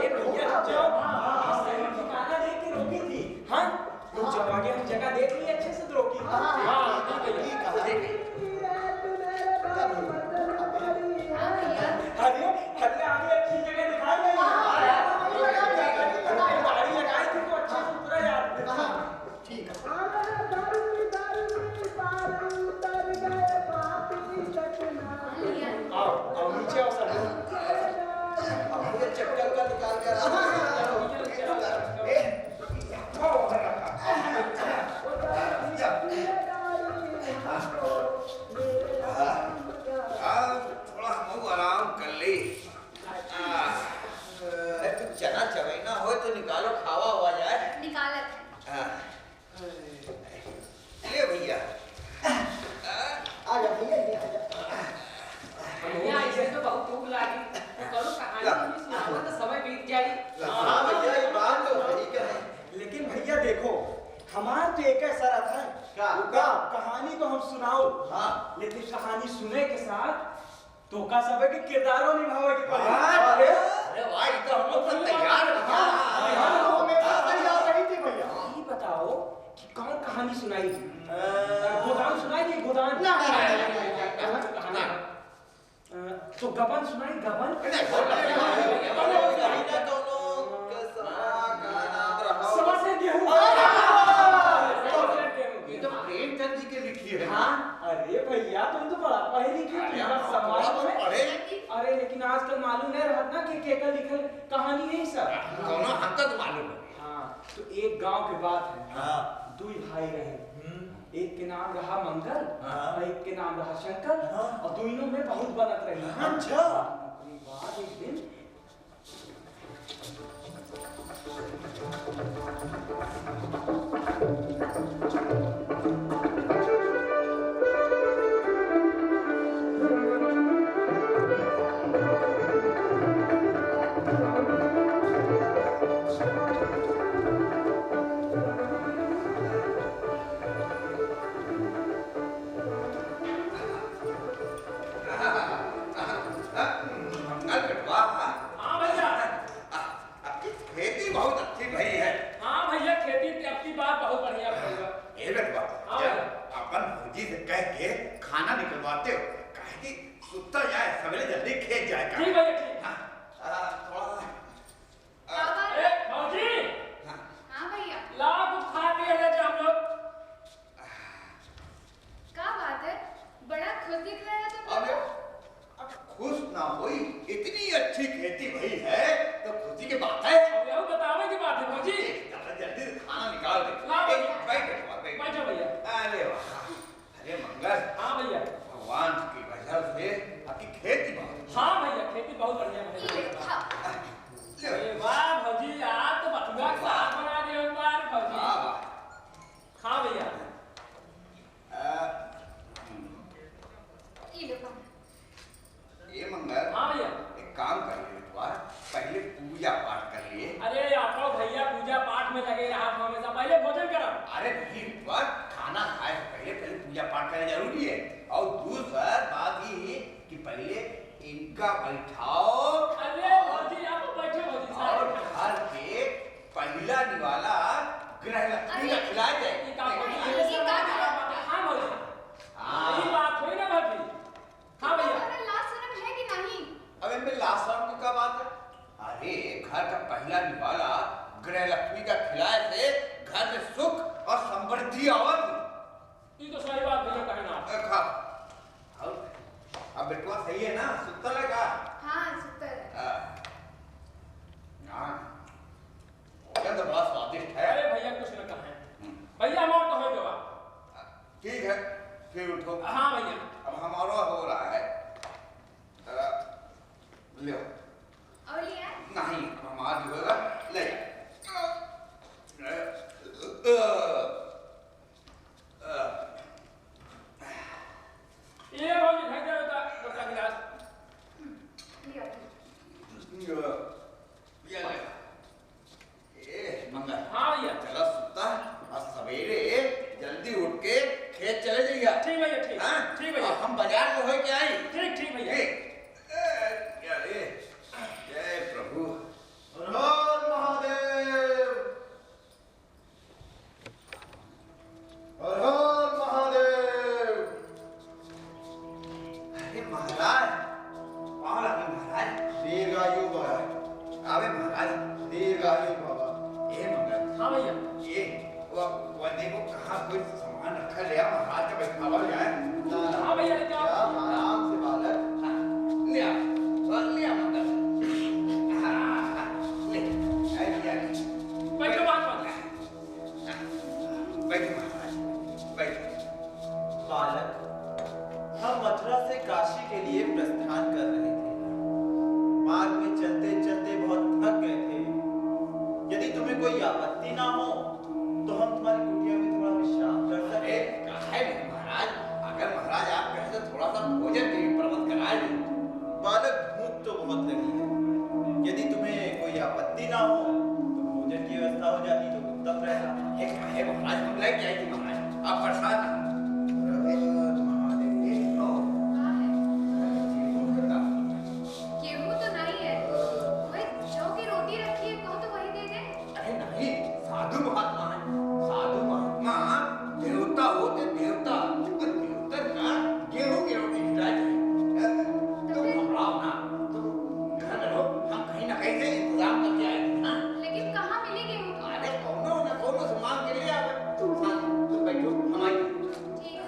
अरे भैया जाओ, सही ठिकाना देख के रोकी थी। हाँ तुम जब आगे हम जगह देख ली अच्छे से तो रोकी। अरे अरे आगे अच्छी जगह दिखाई गई। गाड़ी लगाई थी तो अच्छे से पूरा याद। ठीक है। आओ नीचे आओ सर। चक्कर का निकाल कर थोड़ा हम आराम कर ली। चना चवैना हो तो निकालो, खावा हुआ जाए। निकालत है। ले भैया। आजा भैया, ये आजा। भैया ऐसे तो बहुत भूख लगी, करो कहानी सुनाओ तो समय बीत जाए। हाँ भैया, ये बात तो सही कहे। लेकिन भैया देखो, हमारा तो एक ऐसा था क्या कहानी तो हम सुनाओ। हाँ लेकिन कहानी सुने के साथ तो का सब के किरदारों निभावे के पड़े। अरे भाई तो हम लोग तैयार हैं। तैयार रही थी भैया। ये बताओ कि कौन कहानी सुनाई थी? गोदान सुनाई थी? गोदान तो गबन सुनाई? गबन सवा से गेहूं। ये तो प्रेमचंद जी के लिखी है। हाँ अरे भैया तुम तो बड़ा पढ़े लिखे हो, समाज में पढ़े। अरे लेकिन आजकल मालूम नहीं रहत ना कि केकर लिखल कहानी नहीं सब। दोनों हमको तो मालूम है। हाँ तो एक गांव के बात है। हाँ। दो भाई रहे, एक के नाम रहा मंगल और एक के नाम रहा शंकर। और दोनों में बहुत बनत रही। अच्छा। अपनी बात एक दिन खाना निकलवाते हो, काहे कि सुत्ता जाए, सवेरे जल्दी खेत जाए। ठीक भैया ठीक। हाँ भैया। ला कुछ खा पिया ले हम लोग। क्या बात है, बड़ा खुश दिख रहा है तुम। अब खुश ना हुई, इतनी अच्छी खेती भई है तो खुशी की बात है। अब यह बतावे की बात है भौजी। जल्दी खाना निकाल दे। बैठो भैया। अरे वाह, अरे मंगल। हाँ भैया। भगवान की वजह से आपकी खेती बहुत। हाँ भैया खेती बहुत बढ़िया भैया। अरे वाह भौजी, आज तो बथुआ का साग बना दिए एक बार भौजी। हाँ भैया। ये मंगल। हाँ भैया। एक काम करिए तुम्हारा, पहले पूजा पाठ कर लिए। अरे आप भैया पूजा पाठ में लगे रहा हमेशा, पहले भोजन करो। अरे नहीं पर खाना खाए से पहले पूजा पाठ करना जरूरी है। और दूसरा बात ये कि पहले इनका बैठाओ। अरे भौजी आप बैठे भौजी साहब। और घर के पहला निवाला ग्रह लक्ष्मी का खिलाए जाए। हाँ भौजी। हाँ ये बात हुई ना भौजी। हाँ भैया। है कि नहीं? अब इनमें लाशम की क्या बात है? अरे घर का पहला निवाला ग्रह लक्ष्मी का खिलाए से घर में सुख और समृद्धि आवत। ये तो सही बात भैया कहना। अब बेटवा सही है ना? सुतल है का? हाँ सुतल है। भोजन तो बड़ा स्वादिष्ट है। अरे भैया कुछ न कहें भैया, हमारा तो हो गया। ठीक है फिर उठो। हाँ भैया। अब हमारा हो रहा है। ले और लिया? नहीं हमारा जो होगा ले। ये भौजी भेज दे बेटा गिलास। मंगल। हाँ भैया। चलो सुता और सवेरे जल्दी उठ के खेत चले जाइए। ठीक भैया ठीक। ठीक भैया। हम बाजार में हो के आई। ठीक ठीक भैया। जय प्रभु। तो बहुत लगी है। यदि तुम्हें कोई आपत्ति ना हो तो भोजन की व्यवस्था हो जाती तो उत्तम रहता। एक है महाराज, हम लेके आए थे महाराज, आप प्रसाद गेहूं तो नहीं है, वही जौ की रोटी रखी है, कहो तो वही दे दे। अरे नहीं, साधु महात्मा है। साधु महात्मा देवता होते देवता, और देवता का गेहूं की रोटी खिलाए थे। तुम घबराओ ना, तुम घर में रहो, हम कहीं ना कहीं से इंतजाम करके आए थे ना। लेकिन कहाँ मिली गेहूं तो? अरे कौनो न कौनो से मांग के लिए आवे। तुम बैठो, हम आए। ठीक है।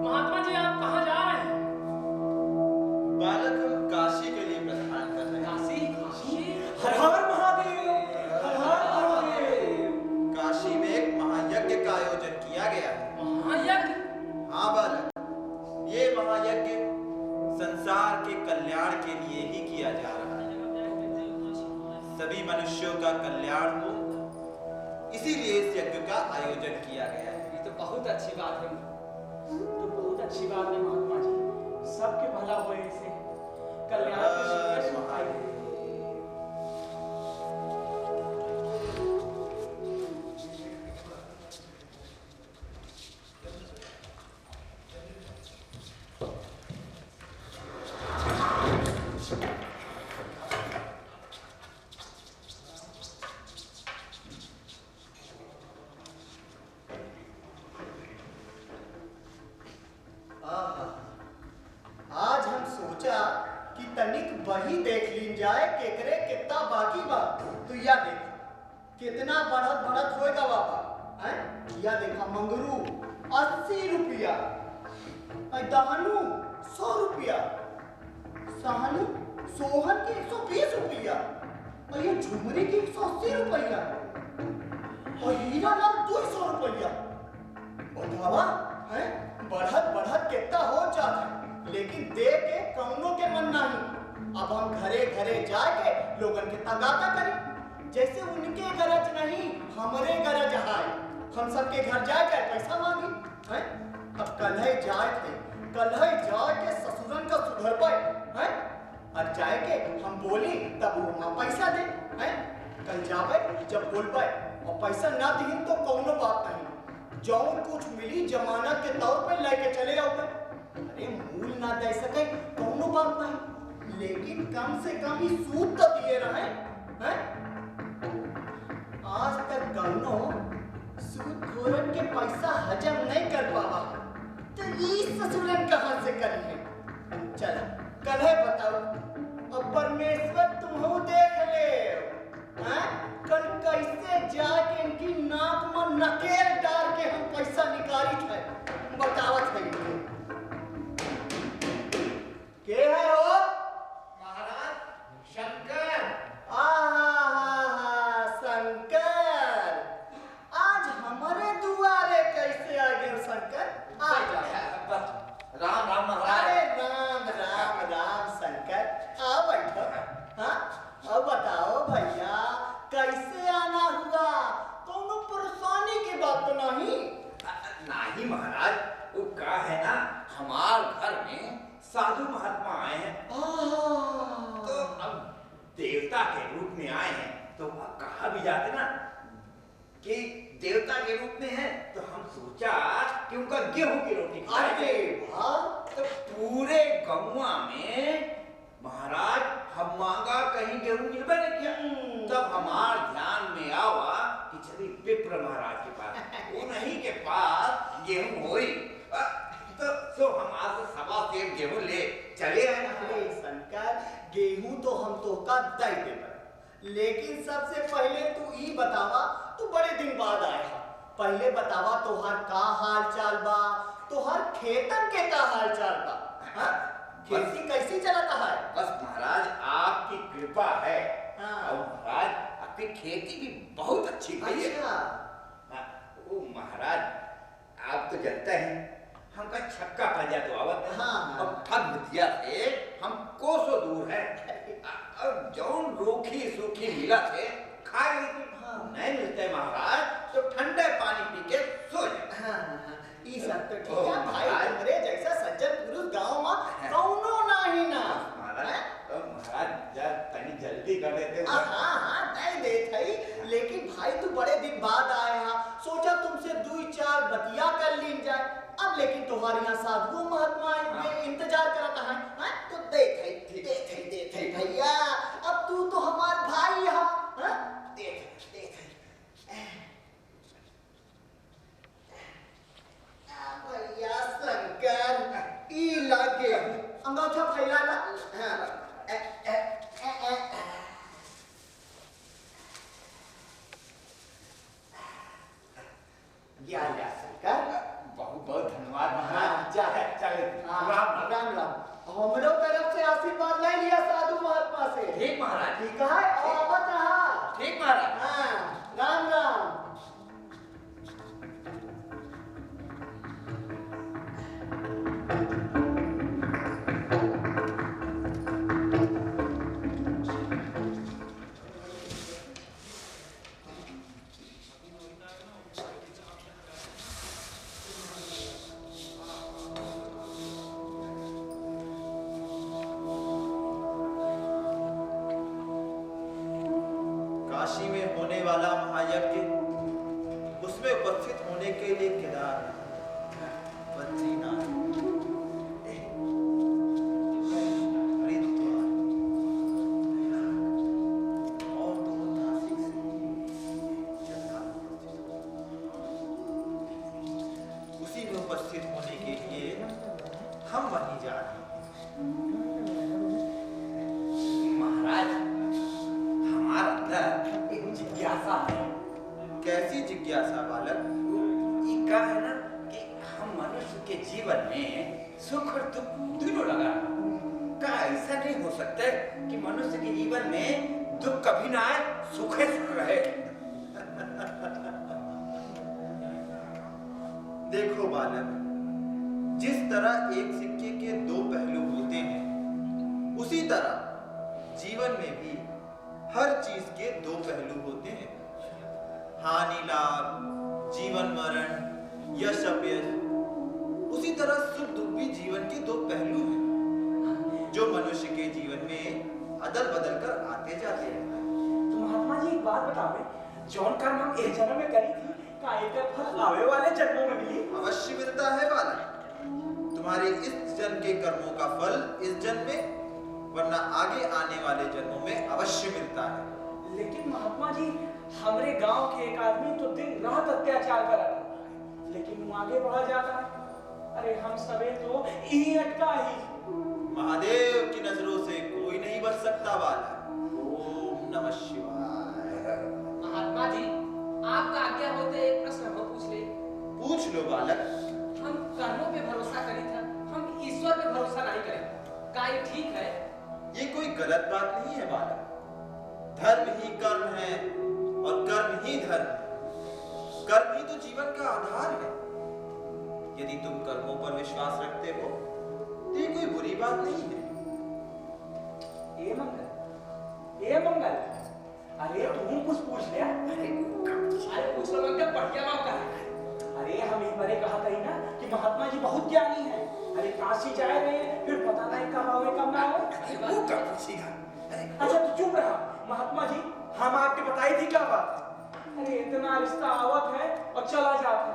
महात्मा जी आप कहाँ जा रहे हैं? बालक हम काशी के लिए प्रस्थान कर रहे हैं। काशी? काशी? हर हर महादेव, हर हर महादेव। काशी में एक महायज्ञ का आयोजन किया गया है। महायज्ञ? हाँ बालक, ये महायज्ञ संसार के कल्याण के लिए ही किया जा रहा है। सभी मनुष्यों का कल्याण हो, इसीलिए इस यज्ञ का आयोजन किया गया है। ये तो बहुत अच्छी बात है, तो बहुत अच्छी बात है महात्मा जी, सबके भला होए इसे कल्याण की शुभ सुनाई। आज हम सोचा कि तनिक वही देख लीन जाए केकरे कितना बाकी बा। तो या देखा कितना बढ़त बढ़त होएगा बाबा हैं? या देखा मंगरू 80 रुपया, दहनु 100 रुपया, सहनु सोहन के 120 रुपया, और ये झुमरी की 180 रुपया, और हीरा लाल 200 रुपया। बतावा हैं? बढ़त बढ़त कितना हो जाता है, लेकिन दे के कौनों के मन नहीं। अब हम घरे घरे जाके लोगन के तगादा करी, जैसे उनके गरज नहीं हमरे गरज है। हम सबके घर जाए पैसा मांगी हैं? अब कल है जाए थे, कल है जाए के ससुरन का सुधर पाए हैं? अब जाए के हम बोली तब वो माँ पैसा दे हैं? कल जावे जब बोल पाए और पैसा ना दी तो कौनो बात नहीं, जौन कुछ मिली जमानत के तौर पे लेके चले आओ। अरे मूल ना दे सके कौनो बात नहीं, लेकिन कम से कम ही सूद तो दिए रहे हैं? आज तक कौनो सूदखोरन के पैसा हजम नहीं कर पावा, तो ये ससुरन कहाँ से करी है? चल कल है बताओ, अब परमेश्वर तुम्हें देख ले हैं? कल कैसे जाके इनकी नाक में नकेल डाल के हम पैसा निकाली थे, बतावत है इनके। के है हो? महाराज शंकर। शंकर, आज हमारे दुआरे कैसे आ गए शंकर? आ जाओ। राम राम महाराज। अरे राम राम राम शंकर, आओ बैठो। हाँ अब बताओ भैया कैसे आना हुआ? कोनो परेशानी की बात तो नहीं? नहीं महाराज, वो क्या है ना, हमार घर में साधु महात्मा आए हैं, तो अब देवता के रूप में आए हैं, तो अब कहा भी जाते ना कि देवता के रूप में है, तो हम सोचा कि उनका गेहूं की रोटी अरे वाह, तो पूरे गौवा में महाराज हम मांगा कहीं गेहूं मिलबे नहीं किया। तब हमार ध्यान में आवा कि चली विप्र महाराज के पास, उन्हीं के पास गेहूं होई, तो हम आज से सवा सेब गेहूं ले चले आए। अरे शंकर, गेहूं तो हम तो का दे देबे, लेकिन सबसे पहले तू ई बतावा, तू बड़े दिन बाद आया, पहले बतावा तोहार का हाल चाल बा, तोहार खेतन के का हाल चाल बा? हाँ? खेती कैसी चलता है? बस महाराज आपकी कृपा है। हाँ। और महाराज आपकी खेती भी बहुत अच्छी हुई है। अच्छा। वो महाराज आप तो जानते हैं हमका छक्का पंजा तो आवत है। हाँ। अब ठग दिया थे हम कोसों दूर है, और जौन रूखी सूखी मिला थे खाए हाँ। नहीं मिलते महाराज, तो ठंडे पानी पी के सो लेकिन तुम्हारे यहाँ साधु महात्मा इंतजार करता है, तो देख भैया, अब तू तो हमार भाई है, देख भैया शंकर ई लागे अंगूठा फैलाना। या शंकर, बहुत बहुत धन्यवाद महाराज। राम राम। हमरो तरफ से आशीर्वाद ले लिया साधु महात्मा से। ठीक महाराज। ठीक है, आवत रहा। ठीक महाराज। राम राम। काशी में होने वाला महायज्ञ, उसमें उपस्थित होने के लिए केदार, बद्रीनाथ, हरिद्वार और नासिक से उसी में उपस्थित होने के लिए हम वहीं जा रहे हैं। महाराज, हमारा अंदर एक जिज्ञासा है। कैसी जिज्ञासा बालक? ये क्या है ना कि हम मनुष्य के जीवन में सुख और दुख दोनों लगा। क्या ऐसा नहीं हो सकता कि मनुष्य के जीवन में दुख कभी ना आए, सुख ही सुख रहे? देखो बालक, जिस तरह एक सिक्के के दो पहलू होते हैं, उसी तरह जीवन में भी हर चीज के दो पहलू होते हैं। हानि लाभ, जीवन मरण, यश अपयश, उसी तरह सुख दुख भी जीवन के दो पहलू हैं, जो मनुष्य के जीवन में अदल बदल कर आते जाते हैं। तो महात्मा जी एक बात बतावे, जौन का नाम एक जन्म में करी थी, का एक फल आवे वाले जन्मों में मिली? अवश्य मिलता है बालक। तुम्हारे इस जन्म के कर्मों का फल इस जन्म में, वरना आगे आने वाले जन्मों में अवश्य मिलता है। लेकिन महात्मा जी, हमरे गांव के एक आदमी तो दिन रात अत्याचार कर रहा था, लेकिन वो आगे बढ़ा जाता है। अरे हम सबे तो यही अटका ही। महादेव की नजरों से कोई नहीं बच सकता बालक। ओम नमः शिवाय। महात्मा जी, आपका आज्ञा होते एक प्रश्न हम पूछ ले। पूछ लो बालक। हम कर्मों पे भरोसा करी था, हम ईश्वर पे भरोसा नहीं करें। क्या ये ठीक है? ये कोई गलत बात नहीं है बालक। धर्म ही कर्म है और कर्म ही धर्म है। कर्म ही तो जीवन का आधार है। यदि तुम कर्मों पर विश्वास रखते हो तो ये कोई बुरी बात नहीं है। ए मंगल, अरे तुम कुछ पूछ लिया? अरे पूछ लो मंगल, बढ़िया मौका है। अरे हम एक बारे कहा था ही ना कि महात्मा जी बहुत ज्ञानी हैं। अरे काशी जाए रहे हैं, फिर पता नहीं कब आओगे कब ना आओगे। वो कब पूछेगा? अच्छा तो चुप रहा। महात्मा जी, हम आपके बताई थी क्या बात? अरे इतना रिश्ता आवत है और चला जाता,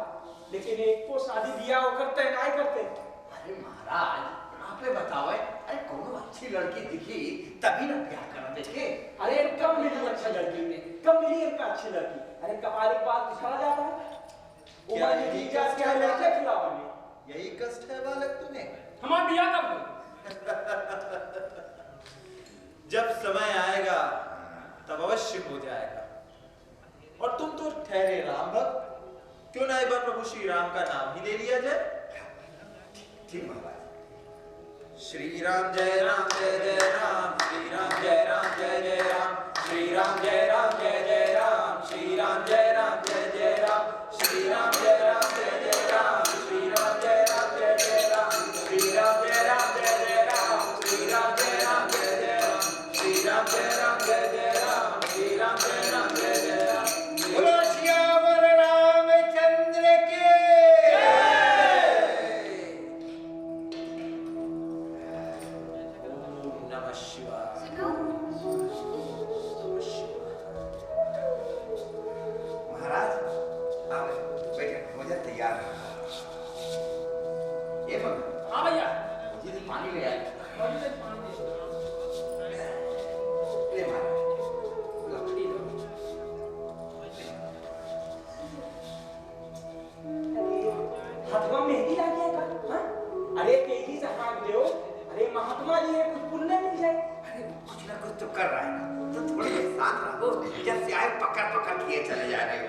लेकिन एक को शादी दिया होकर तय नहीं करते। अरे महाराज, आपे बतावे, अरे कोनो अच्छी लड़की दिखी तभी ना ब्याह कर देखे। अरे कब मिली अच्छी लड़की? कब मिली इनका अच्छी लड़की? अरे कपाल एक बात दिखा जाता है। क्या उम्र यही की जात क्या लड़के खिलावा में? यही कष्ट है बालक तुम्हें? हमारा बियाह कब हो? जब समय आएगा तब अवश्य हो जाएगा। और तुम तो ठहरे राम भक्त, क्यों ना एक बार प्रभु श्री राम का नाम ही ले लिया जाए? ठीक महाराज। श्री राम जय राम जय जय राम, श्री राम जय राम जय जय राम, श्री राम जय राम जय जय राम, श्री राम जय राम जय जय राम, श्री राम जय राम जय जय राम, श्री राम जय राम जय जय राम, श्री राम जय राम जय जय राम, श्री राम जय राम जय जय राम, श्री राम जय राम जय जय राम, श्री राम जय राम जय जय राम। बोलो श्यावर रामचंद्र के नमः शिवाय। सुनो, महाराज, आओ बैठे, भोजन तैयार है। ये मंगल। हाँ भैया। जी से पानी ले आए। भौजी से पानी दे। ले महाराज। हथवा मेहंदी ला गया का? हाँ? अरे तेजी से हाथ दो। अरे महात्मा जी है, कुछ पुण्य मिल जाए। अरे कुछ ना कुछ तो कर रहा है ना, तो थोड़ी देर साथ रहो। जब से आए पकड़ किए चले जा रहे हो।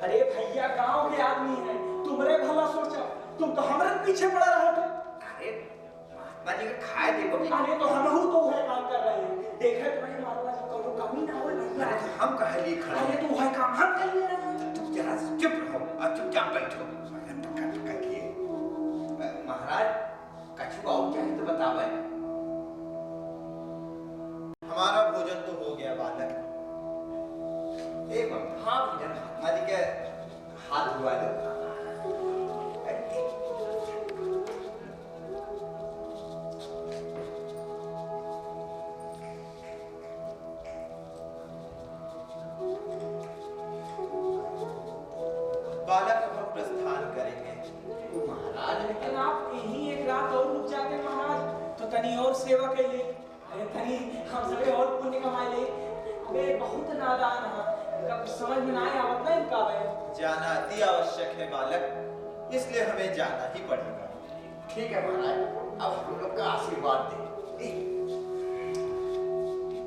अरे भैया गांव के आदमी है, तुमरे भला सोचो, तुम तो हमारे पीछे पड़ा रहा था। अरे महात्मा जी का खाए देखो। अरे तो हम तो वह काम कर रहे हैं, देखे तुम्हारे महात्मा जी को कमी ना हो भैया। अरे तो हम कहे लिए खड़े। अरे तो वह काम हम कर ले रहे हैं। तुम जरा चुप रहो और चुपचाप बैठो। पकड़ किए महाराज, कछु और चाहे तो बतावे। हमारा भोजन तो हो गया बालक। एक मिनट। हाँ महात्मा जी के हाथ धुआ दो। बालक अब हम प्रस्थान करेंगे। महाराज लेकिन आप यहीं एक रात और रुक जाते महाराज, तो तनी और सेवा के लिए, अरे तनी हम सभी और पुण्य कमाए ले। अबे बहुत नादान है, इनका कुछ समझ में ना आवत ना इनका बे। जाना अति आवश्यक है बालक, इसलिए हमें जाना ही पड़ेगा। ठीक है महाराज, अब हम लोग का आशीर्वाद दे।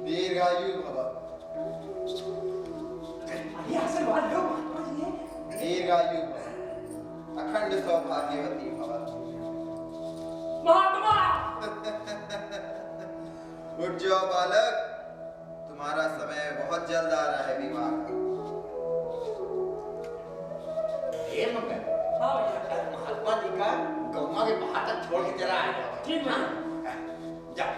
दीर्घायु भव। अरे आशीर्वाद लो महात्मा जी ने। दीर्घायु भव, अखंड सौभाग्यवती भव। महात्मा। उठ जाओ बालक, तुम्हारा समय बहुत जल्द आ रहा है विवाह का। हे मंगल। हाँ भैया। महात्मा जी का गौवा के बाहर तक छोड़ के चला आया। ठीक है। जाओ।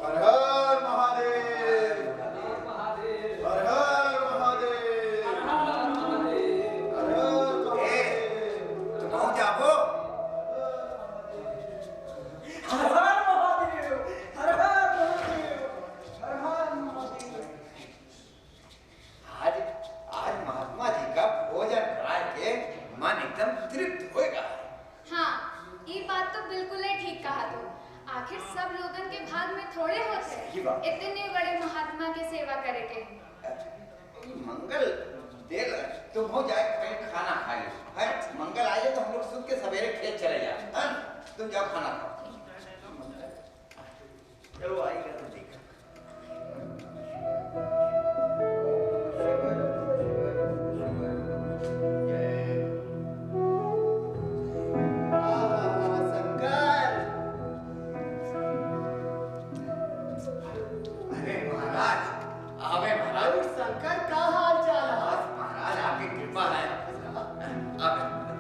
हर हर महादेव, हर हर महादेव, हर हर महादेव। तुम आओ जाओ। हर हर महादेव, हर हर महादेव, हर हर महादेव। आज महात्मा जी का भोजन करा के मन एकदम तृप्त होएगा। हाँ, ये बात तो बिल्कुल ही ठीक कहा तू। आखिर सब लोगन के भाग में थोड़े होते सही बात। इतने बड़े महात्मा की सेवा करे के। मंगल देर तुम हो जाए पहले खाना खा लो। है मंगल आ जाए तो हम लोग सुबह के सवेरे खेत चले जाए। हैं तुम जाओ खाना खाओ। चलो आइएगा तो देखा। शंकर। अरे महाराज, आवे महाराज। अरे शंकर का हाल चाल है? महाराज आपकी कृपा है। आप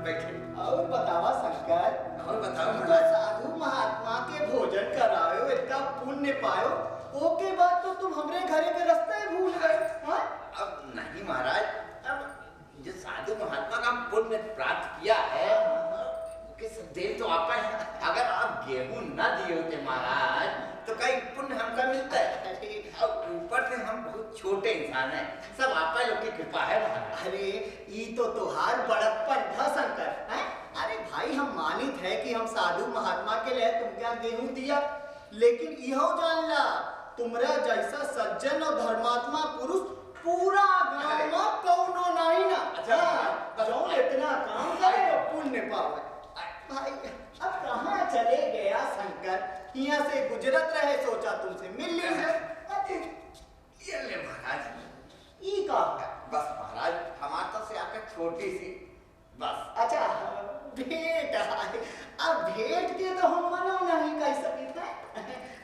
बैठे। और बतावा शंकर, और बताओ तो महाराज। साधु महात्मा के भोजन करायो, इतना पुण्य पायो, ओके बाद तो तुम हमरे घरे के रास्ते भूल गए। हाँ? अब नहीं महाराज, अब जो साधु महात्मा का पुण्य प्राप्त किया है किस देव तो आपका है। अगर आप गेहूं न दिए होते महाराज तो कई पुण्य हमका मिलता है। और ऊपर से हम बहुत छोटे इंसान हैं, सब आपका लोग की कृपा है महाराज। अरे ई तो तुहार बड़प्पन था शंकर। हैं? अरे भाई हम मानित है कि हम साधु महात्मा के लिए तुम क्या गेहूं दिया, लेकिन इहो जान ला तुमरा जैसा सज्जन और धर्मात्मा पुरुष पूरा गांव में कौनो नहीं ना। अच्छा, हाँ, जो इतना काम करे तो पुण्य पावे। भाई अब कहाँ चले गया शंकर? यहाँ से गुजरत रहे, सोचा तुमसे मिल लीजिए। ये ले महाराज। ई का बस महाराज हमारे तो से आपका छोटी सी बस। अच्छा भेंट है। अब भेंट के तो हम मना नहीं कर सकते।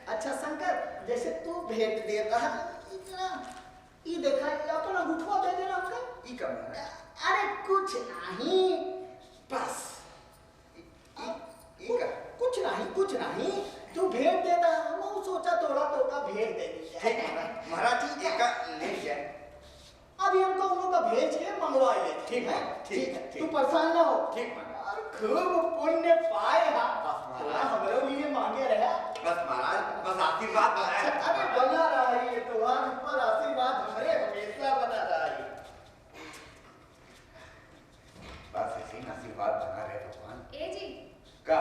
अच्छा शंकर, जैसे तू भेंट देता है इतना, ये देखा अपना गुठवा दे देना हमका। ई का महाराज। अरे कुछ नहीं, बस कुछ नहीं, कुछ नहीं। तू भेंट देता है, हम सोचा थोड़ा थोड़ा भेंट दे दी ठीक है महाराज, एक ले जाए। अभी हमको उनका भेज के मंगवा ले। ठीक है, ठीक है, तू परेशान ना हो। ठीक महाराज। और खूब पुण्य पाए। हाँ बस थोड़ा महाराज। हमारे लिए मांगे रहा। बस महाराज, बस आशीर्वाद बनाए रखो। अरे बना रहा है ये तुम्हारे ऊपर आशीर्वाद हमारे हमेशा बना रहा है। बस ऐसे ही आशीर्वाद बना रहे भगवान ए जी, का।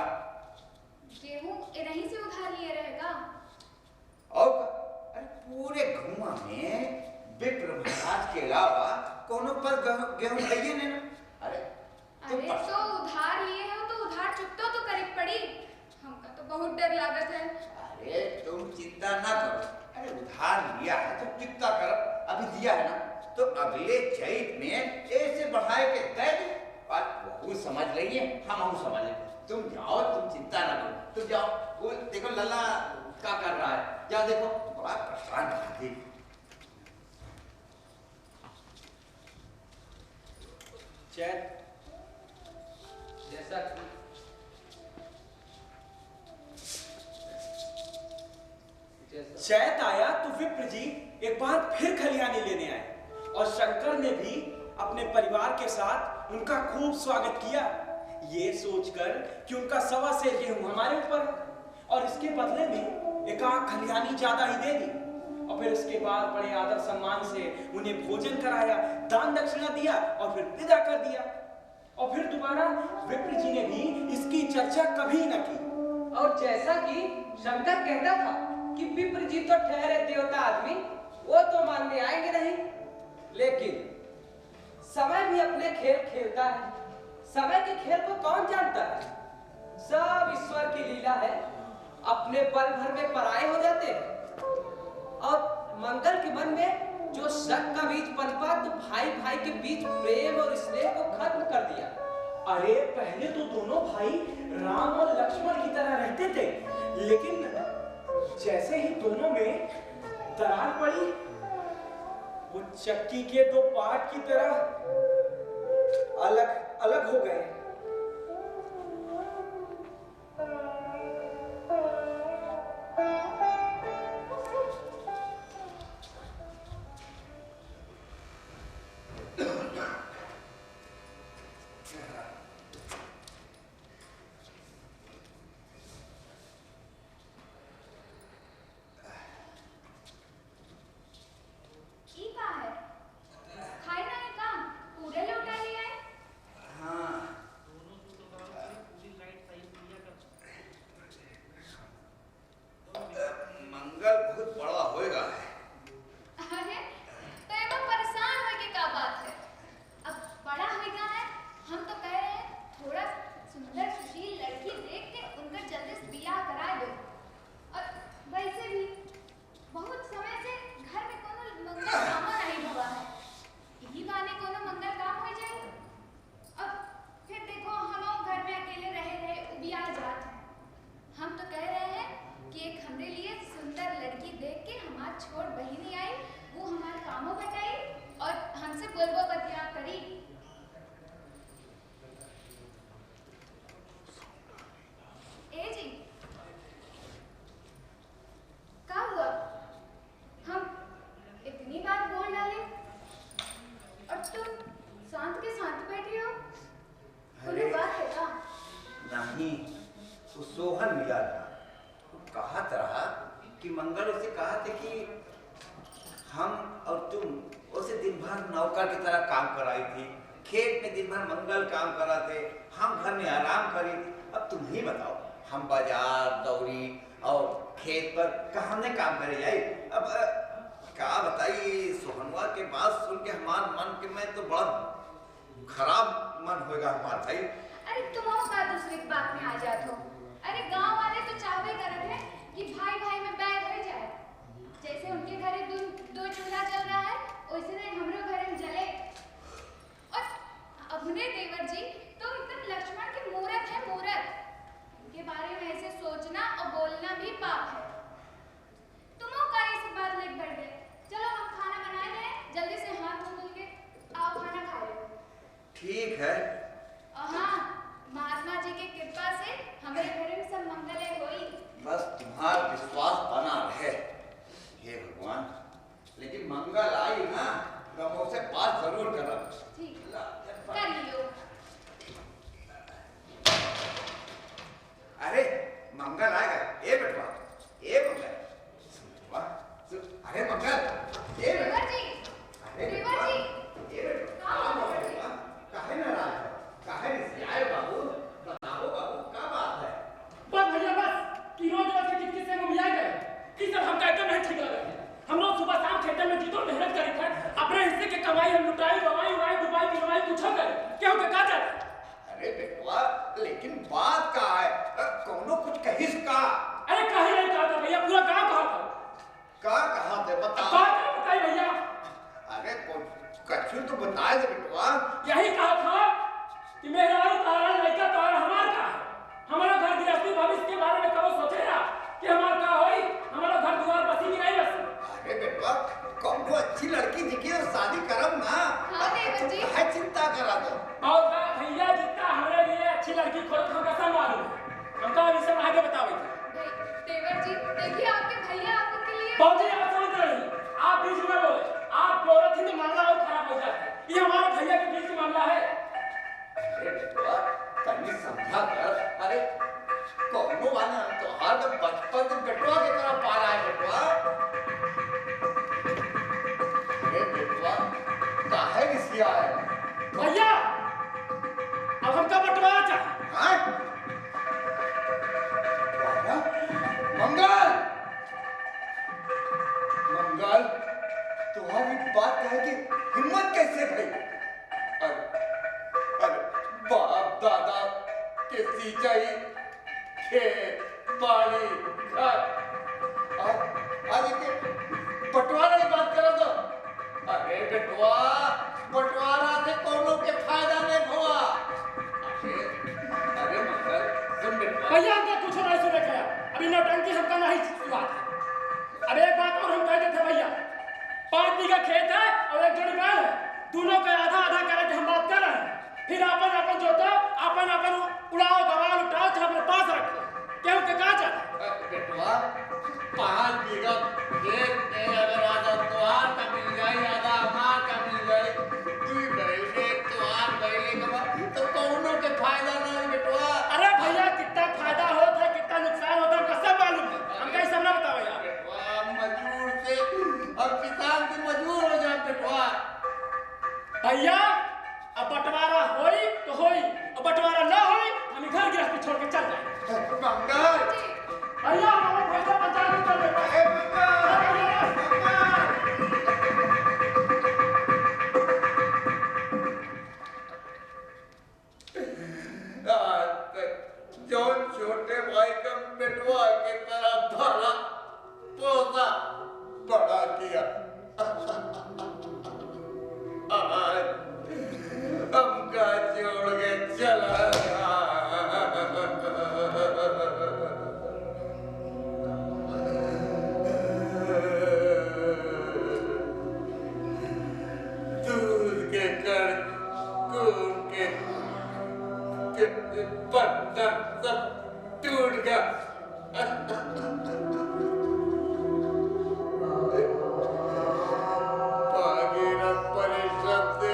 पूरे घुमा में विप्र महाराज के अलावा कोनो पर गेहूं खाइए ने ना। अरे तो उधार लिए हो तो उधार चुकतो तो करीब पड़ी। हमका तो बहुत डर लागत है। अरे तुम चिंता ना करो। अरे उधार लिया है तो चिंता करो, अभी दिया है ना तो अगले चैत में ऐसे बढ़ाए के तय बात वो समझ लेंगे, हम समझ लेंगे। तुम जाओ, तुम चिंता ना करो, तुम जाओ। वो देखो लल्ला क्या कर रहा है, जाओ देखो, बड़ा परेशान है। चैत जैसा चैत आया तो विप्र जी एक बार फिर खलिहानी लेने आए और शंकर ने भी अपने परिवार के साथ उनका खूब स्वागत किया, ये सोचकर कि उनका 1.25 सेर गेहूं हमारे ऊपर और इसके बदले में एक आध खलिहानी ज्यादा ही दे दी। और फिर इसके बाद बड़े आदर सम्मान से उन्हें भोजन कराया, दान दक्षिणा दिया और फिर विदा कर दिया। और फिर दोबारा विप्र जी ने भी इसकी चर्चा कभी न की। और जैसा कि शंकर कहता था कि विप्र जी तो ठहरे देवता आदमी, वो तो मानने आएंगे नहीं, लेकिन समय भी अपने खेल खेलता है। समय के खेल को कौन जानता है? सब ईश्वर की लीला है। अपने पल भर में पराये हो जाते हैं। और मंगल के मन में जो शक का बीज पनपा तो भाई भाई के बीच प्रेम और स्नेह को खत्म कर दिया। अरे पहले तो दोनों भाई राम और लक्ष्मण की तरह रहते थे, लेकिन जैसे ही दोनों में दरार पड़ी वो चक्की के 2 पार्ट की तरह अलग अलग हो गए। सोहन मिला था, वो कहा था कि मंगल उसे कहा था कि हम और तुम उसे दिन भर नौकर की तरह काम कराई थी, खेत में दिन भर मंगल काम कराते, हम घर में आराम करी थी। अब तुम ही बताओ, हम बाजार दौड़ी और खेत पर कहाँ ने काम करे जाए। अब क्या बताइए, सोहनवा के बात सुन के हमारे मन के में तो बड़ा खराब मन होगा हमारा भाई। अरे तुम का दूसरी बात में आ जात हो। अरे गांव वाले तो चाहवे करत है कि भाई भाई में बैर हो जाए। जैसे उनके घरे दो चूल्हा चल रहा है, वैसे नहीं हमरो घरे में जले। और अपने देवर जी तो एकदम लक्ष्मण की मूरत है, मूरत। उनके बारे में ऐसे सोचना और बोलना भी पाप है। तुमों का ये सब बात लेके बैठ गए। चलो हम खाना बनाए हैं, जल्दी से हाथ मुंह धुल के आओ खाना खा लो। ठीक है। हाँ, महात्मा जी की कृपा से हमारे घर में सब मंगल होई। बस तुम्हारा विश्वास बना रहे हे भगवान। लेकिन मंगल आई ना, गमों से बात जरूर करो। ठीक, कर लियो। लेकिन बात का है कोनो कुछ कहिस का? अरे कहीं नहीं कहा था भैया, पूरा गांव कहा था। का कहा थे बता? बात क्या बताई भैया? अरे कछु तो बताए दे बेटवा। यही कहा था कि मेरा और तारा लड़का तारा हमार का है। हमारा घर गृहस्थी भविष्य के बारे में कब सोचेगा कि हमार का होई, हमारा घर द्वार बसी की नहीं बसी। अरे बेटवा कौनो अच्छी लड़की दिखी और शादी करब ना। हाँ देवर जी। है चिंता करा दो। और भैया जितना हमारे लिए अच्छी लड़की खोज हमका सब मालूम है। हमका अभी सब आगे बताओ। देवर जी देखिए आपके भैया आपके लिए बाबूजी आप समझ रहे हैं, आप बीच में बोले, आप बोले थे तो मामला और खराब हो जाता है। ये हमारे भैया के बीच का मामला है। अरे बेटवा तनी समझा कर। अरे कौनो वाला तो हर बचपन से बेटवा की तरह पाला है बेटवा। अरे बेटवा काहे रिसिया है? भैया अब हमका बंटवारा चाहिए। हाँ? मंगल मंगल तुम्हारी बात कहे कि हिम्मत कैसे भई? अरे बाप दादा के सिंचाई खेत बाड़ी घर आज के बंटवारा की बात करो तो अरे बेटवा बंटवारा से कोनो के फायदा नहीं हुआ। अरे मंगल सुन बेटवा। भैया हमका कुछ नहीं सुने गया, अभी नौटंकी हमका नहीं शुरुआत है। अब एक बात और हम कहते थे भैया, 5 बीघा खेत है और 1 जोड़ी बैल है, दोनों का आधा आधा करके हम बात कर रहे हैं। फिर अपन अपन जोतो, अपन अपन उड़ाओ गवाल उठाओ, चाहे अपने पास रखो। क्या उनके कहा जाता? बेटवा 5 बीघा खेत में अगर आधा तुहार का मिल जाए आधा हमार का मिल जाए, 2 महीने तुहार महीने का तो कौनों के फायदा नहीं बेटवा। अरे भैया कितना फायदा होता है कितना नुकसान होता है हमका सब मालूम है। हमका ये सब ना बताओ यार। बेटवा मजदूर से और किसान से मजबूर हो जाए बेटवा। भैया अब बंटवारा होई तो होई, और बंटवारा ना होई हम घर गृहस्थी छोड़ के चल जाए। मंगल भैया हमारा पैसा पंचायत कर दे। जो छोटे भाई का बेटवा के तरह भला पोसा बड़ा किया, आज हमका छोड़ के चला दूध के कर गुड़ के बंधन सब टूट गया। भागीरथ परिश्रम से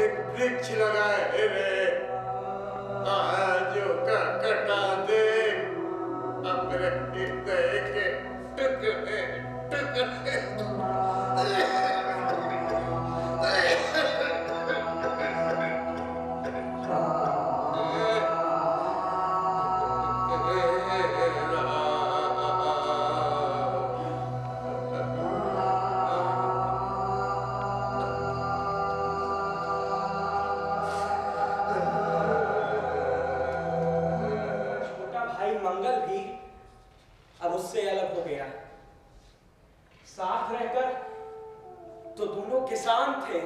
एक वृक्ष लगाए रे, आज का कटा दे अपने हृदय के टुकड़े टुकड़े। छोटा भाई मंगल भी अब उससे अलग हो गया। साथ रहकर तो दोनों किसान थे,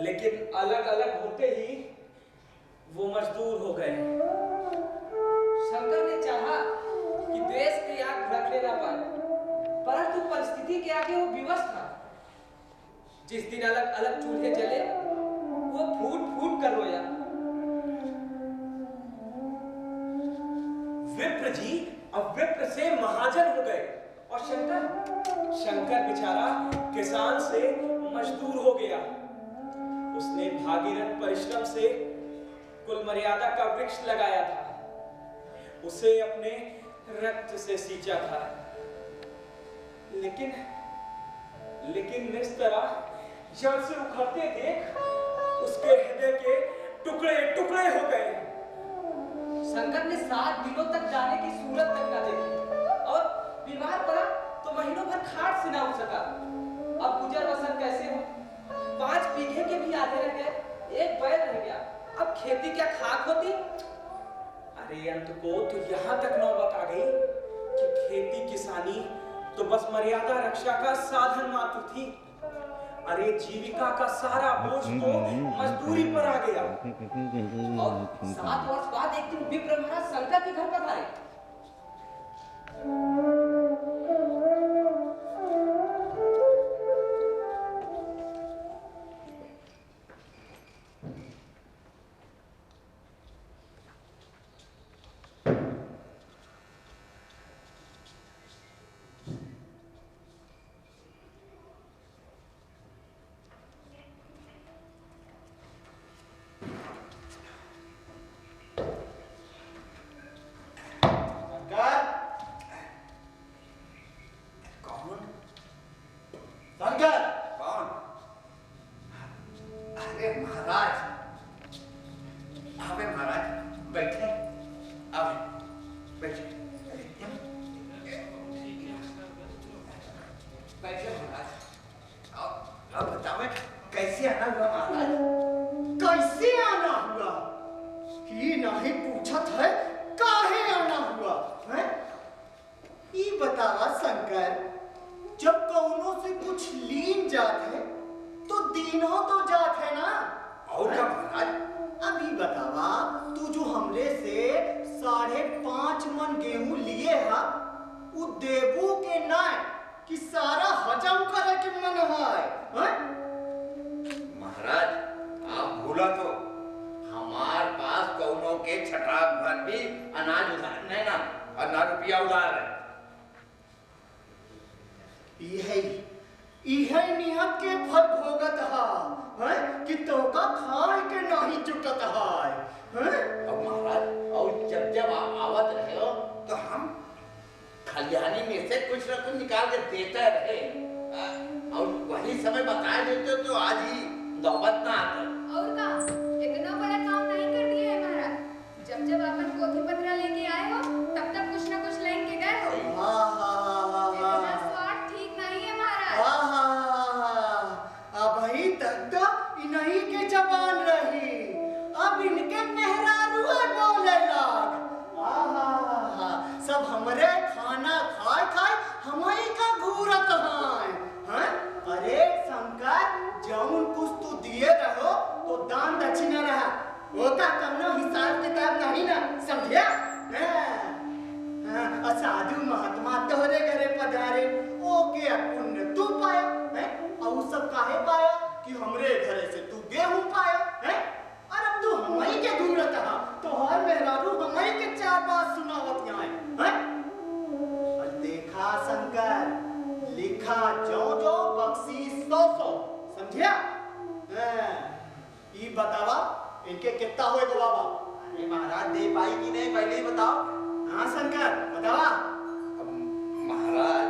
लेकिन अलग अलग होते ही वो मजदूर हो गए। शंकर ने चाहा कि द्वेष की आग भड़कने ना पाए, परंतु परिस्थिति के आगे वो विवश था। जिस दिन अलग अलग चूल्हे जले वो फूट फूट कर रोया। विप्र जी अब विप्र से महाजन हो गए, और शंकर बेचारा किसान से मजदूर हो गया। उसने भागीरथ परिश्रम से कुल मर्यादा का वृक्ष लगाया था, उसे अपने रक्त से सींचा था, लेकिन इस तरह जल से उखड़ते देख उसके हृदय के टुकड़े टुकड़े हो गए। शंकर ने 7 दिनों तक जाने की सूरत तक न देखी, और बीमार पड़ा तो महीनों भर खाट से ना उठ सका। अब गुजर बसर कैसे हो? 5 बीघे के भी आधे रह गए, 1 बैल रह गया। अब खेती क्या खाक होती? अरे अंत को तो यहाँ तक नौबत आ गई कि खेती किसानी तो बस मर्यादा रक्षा का साधन मात्र थी। अरे जीविका का सारा बोझ तो मजदूरी पर आ गया। और 7 वर्ष बाद एक दिन विप्र महाराज शंकर के घर पर आए। शंकर, कौन? अरे महाराज, आवे महाराज, बैठे, आवे, बैठे, बैठे महाराज। अब बतावे कैसे आना हुआ महाराज? कैसे आना हुआ? ही नहीं पूछत है, काहे आना हुआ है? ई बतावा शंकर, जब कौनों से कुछ लीन जात है तो दीनों तो जात है ना? और क्या महाराज? अभी बतावा, तू जो हमरे से 5.5 मन गेहूं लिए हा, वो देबू के ना कि सारा हजम करे के मन है? महाराज, आप भूला तो हमार पास कौनों के छटाक भर भी अनाज उधार नहीं ना, और ना रुपया उधार है। इहे नियत के फल भोगत है कि तोका खाए के नहीं जुटत है। अब महाराज, और जब आप आवत रहे हो तो हम खलिहानी में से कुछ न कुछ निकाल के देते रहे, और वही समय बताए देते तो आज ही नौबत ना आता। और का इतना बड़ा काम नहीं कर दिया है महाराज। जब अपन पोथी पत्रा लेके आए हो तब तक कुछ न कुछ लेके गए हो। इतना स्वार्थ ठीक नहीं है महाराज। अभी तक तो इन्हीं के जबान रही, अब इनके मेहरारू बोले लाग। सब हमरे खाना खाए खाए हमही का घूरत हैं। अरे शंकर, जौन कुछ तू दिए रहो तो दान दक्षिणा रहा, ओका कौनो हिसाब किताब नहीं ना, समझिया? साधु महात्मा तोहरे घरे पधारे, ओके पुण्य तू पाया है, और सब काहे पाया कि हमरे घरे से तू गेहूं पाया है। और अब तू हमही के घूरत हा, तो हर मेहरारू हमही के 4 बात सुनावत यहाँ है। और देखा शंकर, लिखा जो जो बख्शी 100, समझिया? ये बतावा इनके कितना होएगा बाबा? अरे महाराज, दे पाई कि नहीं पहले ही बताओ। हाँ शंकर, बतावा। महाराज,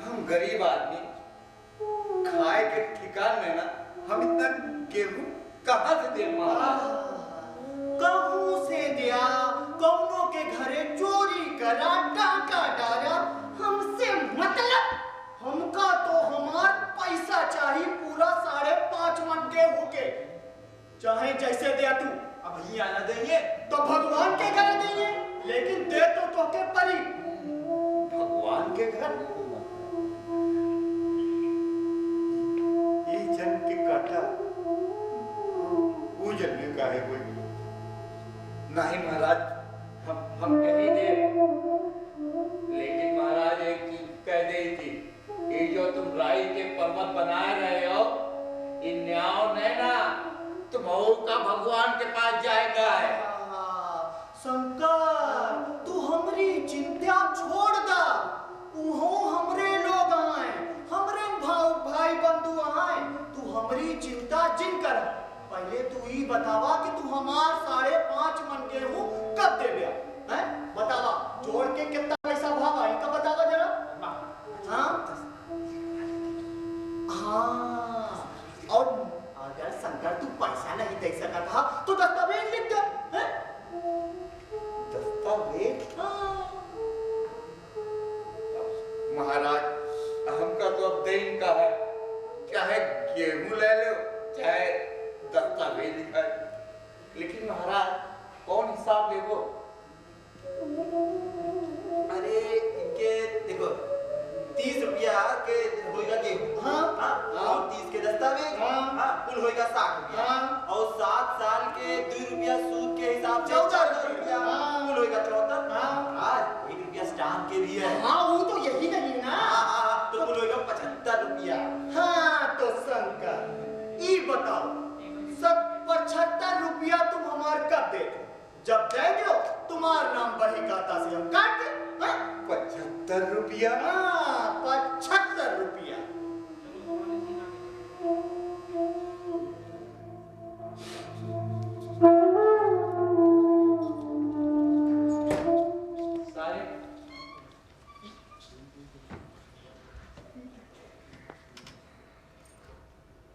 हम गरीब आदमी, खाए के ठिकान में ना, हम इतना गेहूं कहाँ से दे महाराज? कहूं से दिया, कौनों के घरे चोरी करा, डाका डाला, हमसे मतलब? हमका तो हमार पैसा चाहिए पूरा 5.5 मन गेहूं के, चाहे जैसे दिया तू। अब ही आना देंगे तो भगवान के घर देंगे, लेकिन दे तो तोके परी। भगवान के घर? ये जन के काटा वो जन्मे का है कोई नहीं महाराज, हम कहीं दे, लेकिन महाराज एक चीज कह दी थी, ये जो तुम राई के पर्वत बना रहे हो, इन न्याव नहीं ना, तुम का भगवान के पास जाएगा है। शंकर, तू हमरी चिंता छोड़ दा, उहों हमरे लोग आए, हमरे भाई बंधु आए, तू हमरी चिंता जिन कर। पहले तू ही बतावा कि तू हमार 5.5 मन गेहूं कब दे दिया है? बतावा, जोड़ के कितना पैसा भाव आई का बतावा जरा। हाँ, और अगर शंकर तू पैसा नहीं दे सका था तो दस्तावेज लिख दे। दस्तावेज? महाराज, हमका तो अब देन का है, चाहे गेहूं ले लो चाहे दस्तावेज लिखाए। लेकिन महाराज कौन हिसाब देगो? अरे इनके देखो 30 रुपया के होएगा गेहूं, हाँ, और 30 के दस्तावेज, हाँ, कुल होएगा 60 रुपया, हाँ, और 7 साल के 2 रुपया सूद के हिसाब से 14 रुपया, हाँ, कुल होएगा 74, हाँ, आज 1 रुपया स्टाम्प के भी है, हाँ वो तो यही नहीं ना। तो कुल होएगा 75 रुपया। हाँ तो शंकर ई बताओ, सब 75 रुपया तुम हमार कब दे? जब दे दो तुम्हार नाम बही खाता से हम काट दे। 75 रुपया? हाँ 75 रुपया।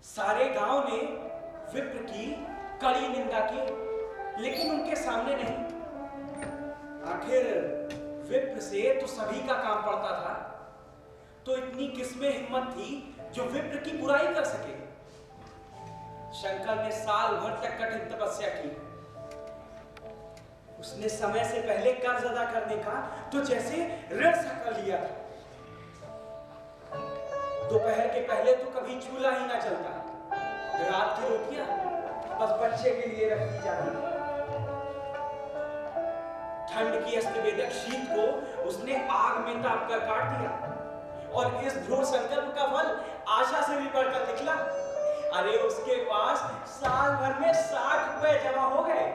सारे गांव ने विप्र की कड़ी निंदा की, लेकिन उनके सामने नहीं। आखिर विप्र से तो सभी का काम पड़ता था, तो इतनी किसमें हिम्मत थी जो विप्र की बुराई कर सके। शंकर ने साल भर तक कठिन तपस्या की। उसने समय से पहले कर्ज अदा करने का तो जैसे ऋण सा कर लिया था। दोपहर के पहले तो कभी चूल्हा ही ना चलता, रात की रोटियां बस बच्चे के लिए रख दी जाती। ठंड की अस्तवेदक शीत को उसने आग में ताप कर काट दिया, और इस दृढ़ संकल्प का फल आशा से भी बढ़कर निकला। अरे उसके पास साल भर में 60 रुपए जमा हो गए।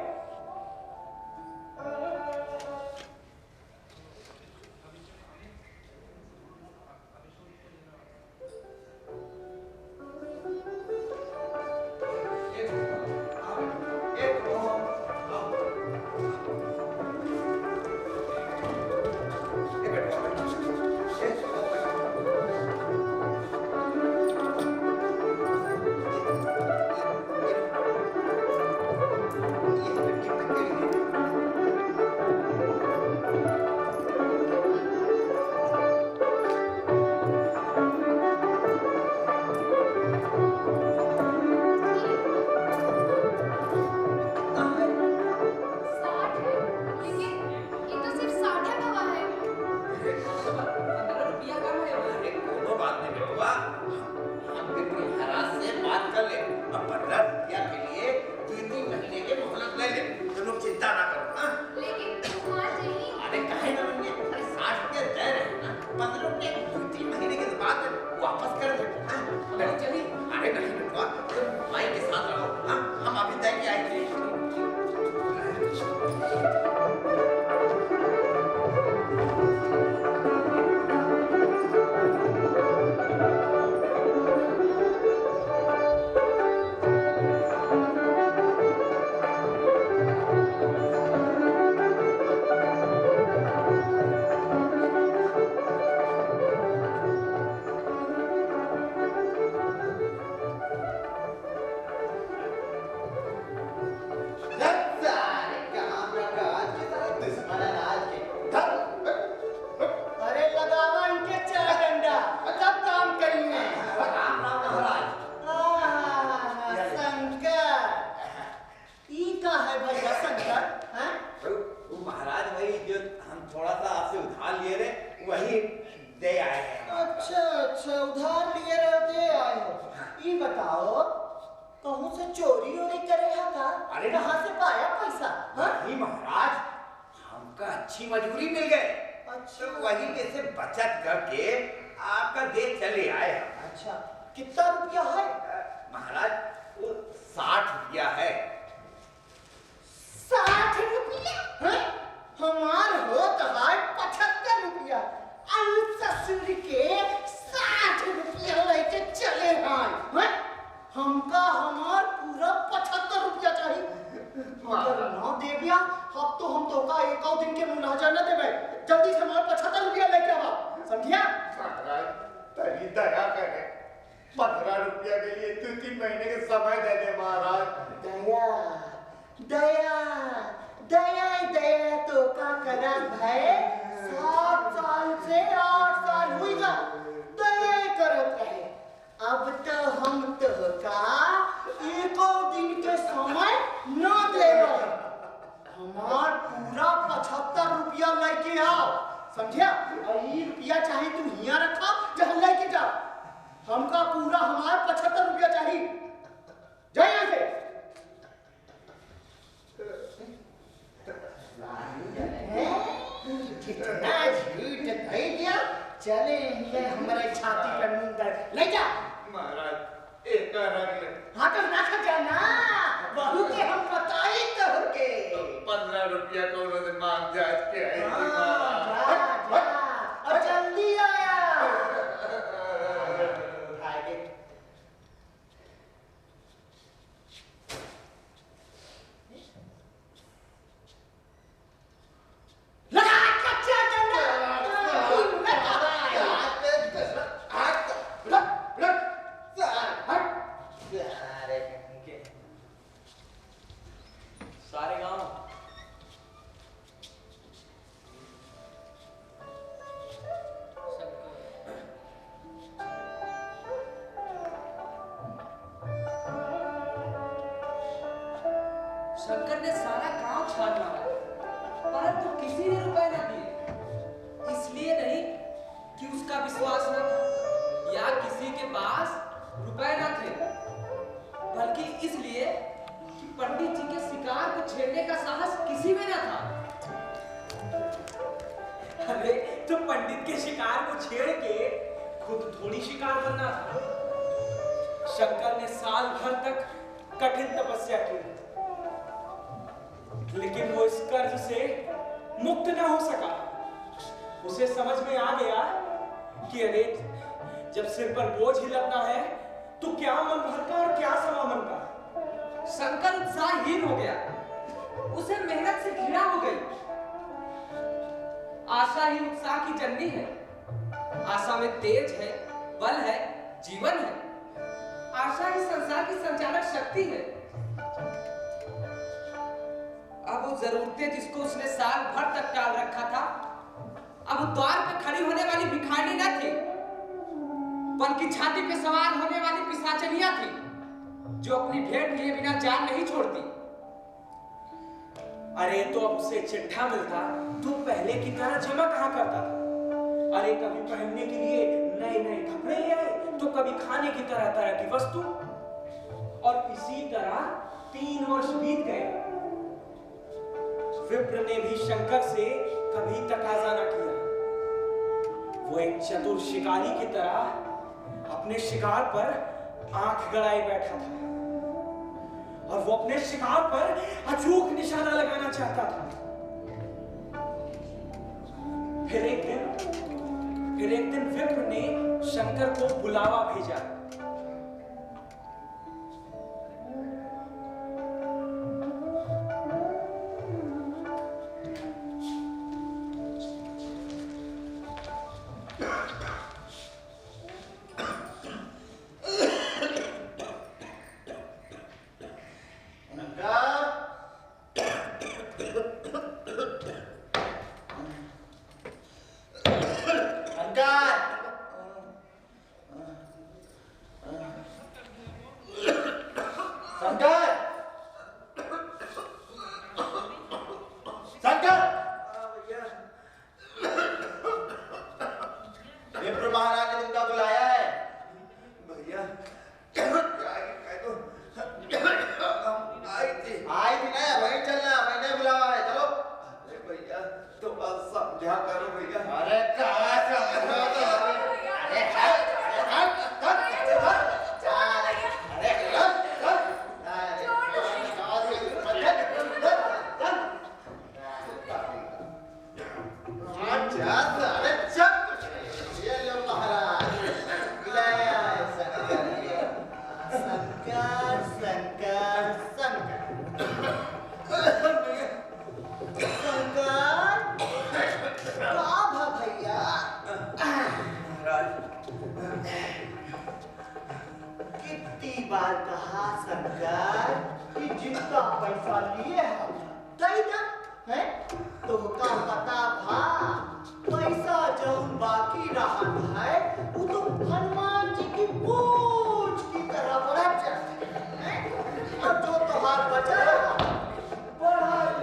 अब तो हम तो का एको दिन के समय न दे हमार पूरा 75 रुपया लेके आओ, समझिया? और ये रुपया चाहे तू हिया रखा जहाँ लेके जा, हमका पूरा हमार 75 रुपया चाहिए। जा यहाँ से। कितना झूठ कह दिया। चले ये हमारे छाती पर मुंदर ले जा। महाराज एक रख ले। हाँ तो रख जाना, बहू के हम बताई तो के 15 रुपया को उन्होंने मांग जाए के आई थी जा जा और जल्दी आया। आगे लगा कच्चा डंडा। सारे गांव शंकर ने सारा गांव छान मारा, परंतु किसी ने रुपए न दिए। इसलिए नहीं कि उसका विश्वास न था या किसी के पास रुपए न थे, बल्कि इसलिए कि पंडित जी के शिकार को छेड़ने का साहस किसी में न था। अरे तो पंडित के शिकार को छेड़ के खुद थोड़ी शिकार बनना था। शंकर ने साल भर तक कठिन तपस्या की, लेकिन वो इस कर्ज से मुक्त न हो सका। उसे समझ में आ गया कि अरे जब सिर पर बोझ ही लगना है तो क्या मन भर का और क्या सवा मन का। शंकर उत्साहहीन हो गया, उसे मेहनत से घृणा हो गई। आशा ही उत्साह की जननी है। आशा में तेज है, बल है, जीवन है। आशा ही संसार की संचालक शक्ति है। अब वो जरूरतें जिसको उसने साल भर तक टाल रखा था, अब द्वार पे खड़ी होने वाली भिखारी न थी, बल्कि छाती पे सवार होने वाली पिशाचनियां थी, जो अपनी भेंट लिए बिना जान नहीं छोड़ती। अरे तो अब उसे चिट्ठा मिलता तो पहले की तरह जमा कहाँ करता था। अरे कभी पहनने के लिए नए नए कपड़े ले आए, तो कभी खाने की तरह तरह की वस्तु। और इसी तरह 3 वर्ष बीत गए। विप्र ने भी शंकर से कभी तकाजा न किया। वो एक चतुर शिकारी की तरह अपने शिकार पर आंख गड़ाए बैठा था, और वो अपने शिकार पर अचूक निशाना लगाना चाहता था। फिर एक दिन विप्र ने शंकर को बुलावा भेजा।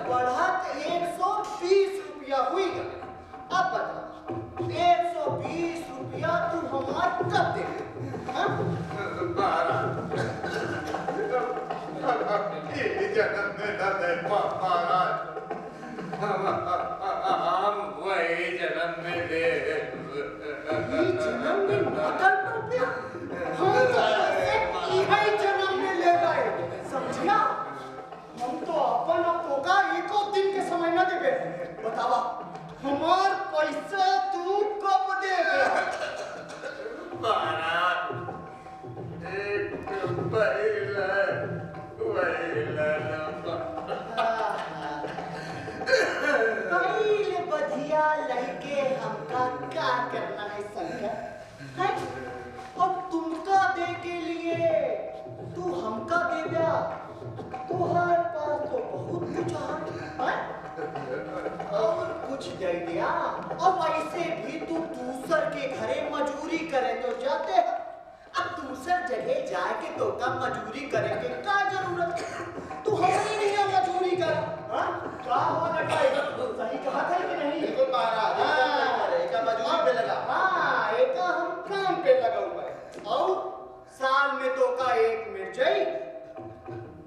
बढ़त जन्म में न दे महाराज, हम वही जन्म में दे। जन्म में नकल कर दिया, हम तो यही जन्म में ले गए, समझिया? हम तो अपन पोका एको दिन के समय न देबे। बतावा, हमार पैसा तू कब देगा? महाराज, एक पहले बधिया लड़के हमका क्या करना है शंकर? हैं? और तुमका दे के लिए तू हमका दे दिया, तुम्हारे पास तो बहुत कुछ है, और कुछ दे दिया। और वैसे भी तू दूसर के घरे मजूरी करे तो जाते हैं। अब दूसर जगह जाके तो का मजूरी करे के क्या जरूरत? तू हमारी नहीं मजूरी कर। हाँ? क्या हुआ लड़का? सही कहा था कि नहीं? बिल्कुल महाराज, एक मजूरी पे लगा। हाँ, एक हम काम पे लगा हुआ है। और साल में तो का एक मिर्चाई,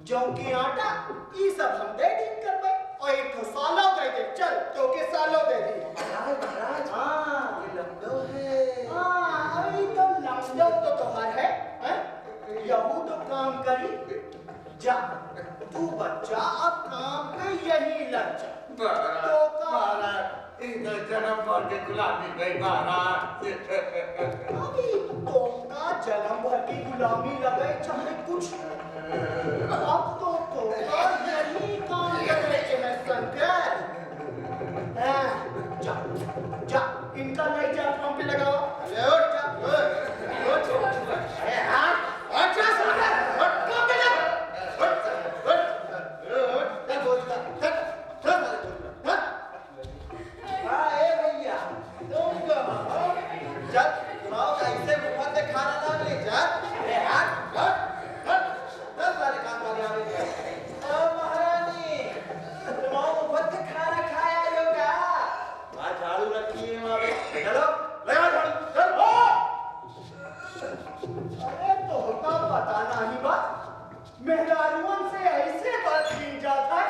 जौ की आटा, ये सब हम दे दी कर भाई। और एक तो सालों दे दे, चल तो के सालों दे दी। महाराज, हाँ, ये लंबो है। हाँ, अभी तो लमदो तो तुम्हार है, हैं? यहू तो काम करी। जा, तू बच्चा अब काम पे यही लग जा। तो का इधर जन्म भर के गुलामी गई महाराज। अभी तो का जन्म भर की गुलामी लगे चाहे कुछ, अब तो यही काम करने के हैं शंकर। हाँ, जा, जा, इनका नहीं जा काम पे लगाओ। अरे उठ जा, उठ। अरे हाँ, उठ जा शंकर, उठ काम पे लग, उठ, क्या बोलता? हाँ, ए भैया, तुम कहाँ हो? जब सुनाओ कैसे मुफ्त में खाना ना मिले, जब अरे हट, हट, हट, 10 सारे काम वाले आ गए। ओ महारानी, तुम मुफ्त में खाना खाया हो क्या? वहाँ झाड़ू रखी है वहाँ पे, चलो, लगा झाड़ू, चलो। अरे तो होता पता नहीं बा, मेहरारुओं से ऐसे बात की जाता है,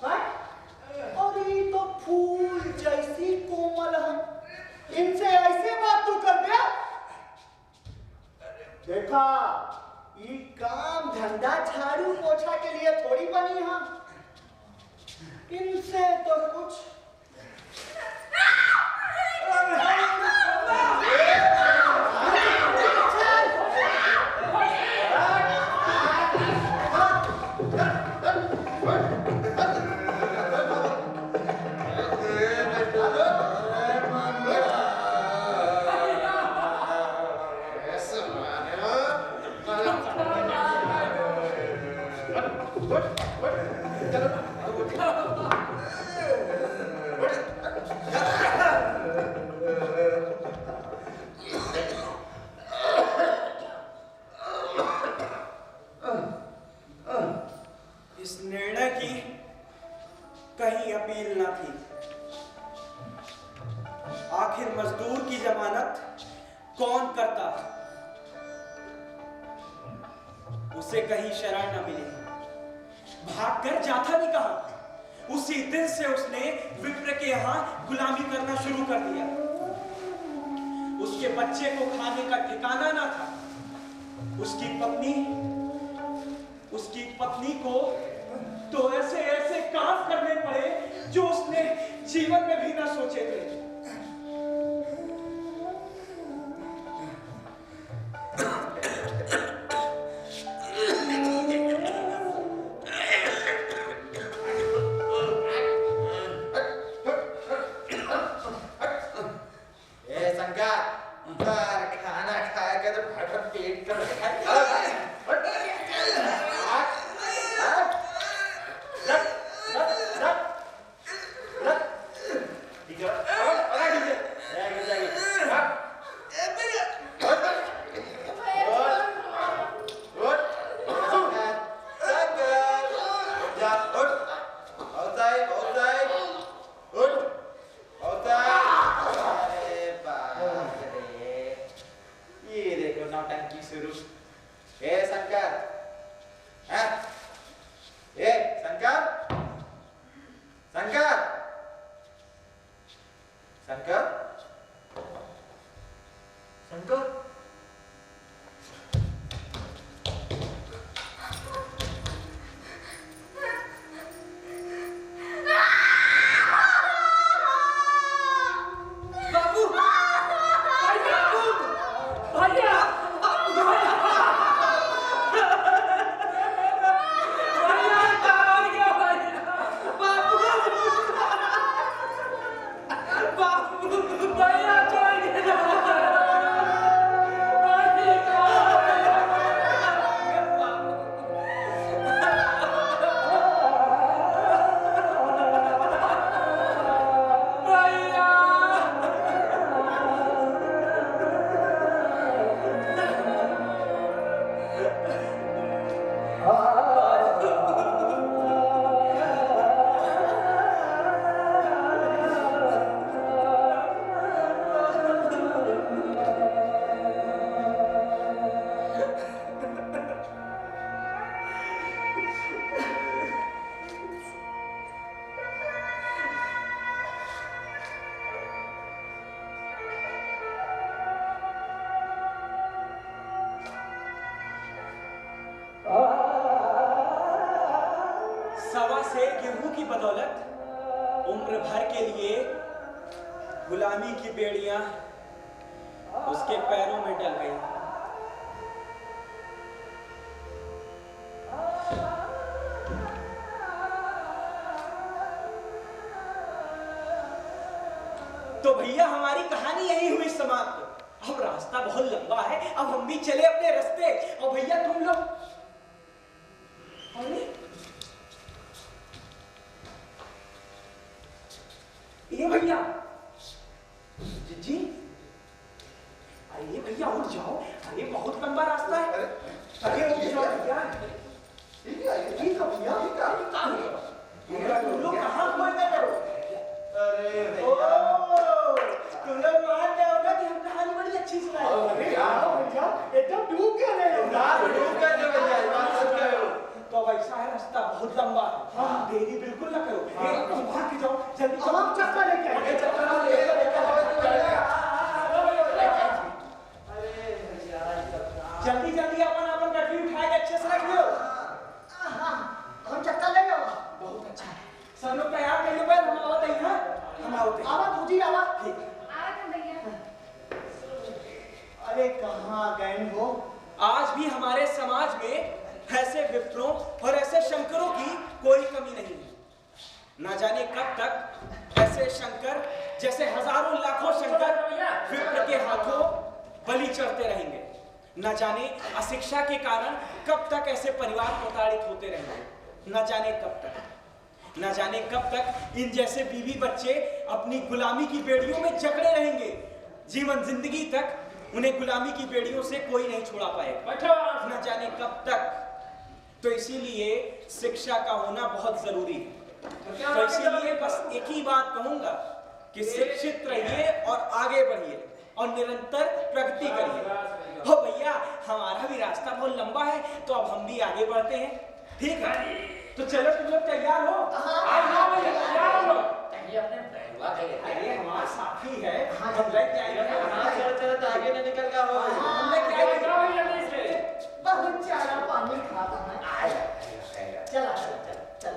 हैं? और ये तो फूल जैसी कोमल है, इनसे ऐसे बात तू कर दिया? देखा, ये काम धंधा झाड़ू पोछा के लिए थोड़ी बनी है, इनसे तो कुछ इस निर्णय की कहीं अपील न थी। आखिर मजदूर की जमानत कौन करता? उसे कहीं शरण न मिली, भागकर जाता भी कहां। उसी दिन से उसने विप्र के यहां गुलामी करना शुरू कर दिया। उसके बच्चे को खाने का ठिकाना ना था। उसकी पत्नी को तो ऐसे ऐसे काम करने पड़े जो उसने जीवन में भी ना सोचे थे। खाना खाया कर तो पेट कर से गेहूं की बदौलत उम्र भर के लिए गुलामी की बेड़ियां उसके पैरों में डल गई। तो भैया हमारी कहानी यही हुई समाप्त। अब रास्ता बहुत लंबा है, अब हम भी चले अपने रास्ते। और भैया तुम लोग, अरे ये भैया जी, अरे भैया उठ जाओ, अरे बहुत लंबा रास्ता है। अरे उठ जाओ भैया। तुम लोग कहाँ घूम रहे हो? अरे तुम लोग मान रहे हो ना कि हम कहानी बड़ी अच्छी सुनाए। एकदम डूब गए तो अब ऐसा है, रास्ता बहुत लंबा है, हम देरी बिल्कुल ना करो। तुम भाग के जाओ जल्दी। हम चक्कर लेके आएंगे, जल्दी जल्दी अपन अपन गठरी उठाए अच्छे से रख लो। हम चक्कर ले गए। बहुत अच्छा है, सब लोग तैयार कर लो। पहले हम आवत हैं, हम आवत हैं। आवा तुझी आवा। ठीक। आवत है भैया। अरे कहाँ गए हो? आज भी हमारे समाज में ऐसे विप्रों और ऐसे शंकरों की कोई कमी नहीं है। ना जाने कब तक ऐसे शंकर जैसे हजारों लाखों शंकर विप्र के हाथों बलि चढ़ते रहेंगे। न जाने अशिक्षा के कारण कब तक ऐसे परिवार प्रताड़ित होते रहेंगे। न जाने कब तक, न जाने कब तक इन जैसे बीवी बच्चे अपनी गुलामी की बेड़ियों में जकड़े रहेंगे। जीवन जिंदगी तक उन्हें गुलामी की बेड़ियों से कोई नहीं छुड़ा पाएगा। न जाने कब तक। तो इसीलिए शिक्षा का होना बहुत जरूरी है। तो इसीलिए बस एक ही बात कहूंगा कि शिक्षित रहिए और आगे बढ़िए और निरंतर प्रगति करिए। हो भैया, हमारा भी रास्ता बहुत लंबा है, तो अब हम भी आगे बढ़ते हैं। ठीक है, तो चलो तुम लोग तैयार हो? अरे हमारा साथी है, हम लेके आएंगे। चलो आगे न निकल का हो। हम लेके आएंगे। बहुत चारा पानी खाता है। चला चला चला चल।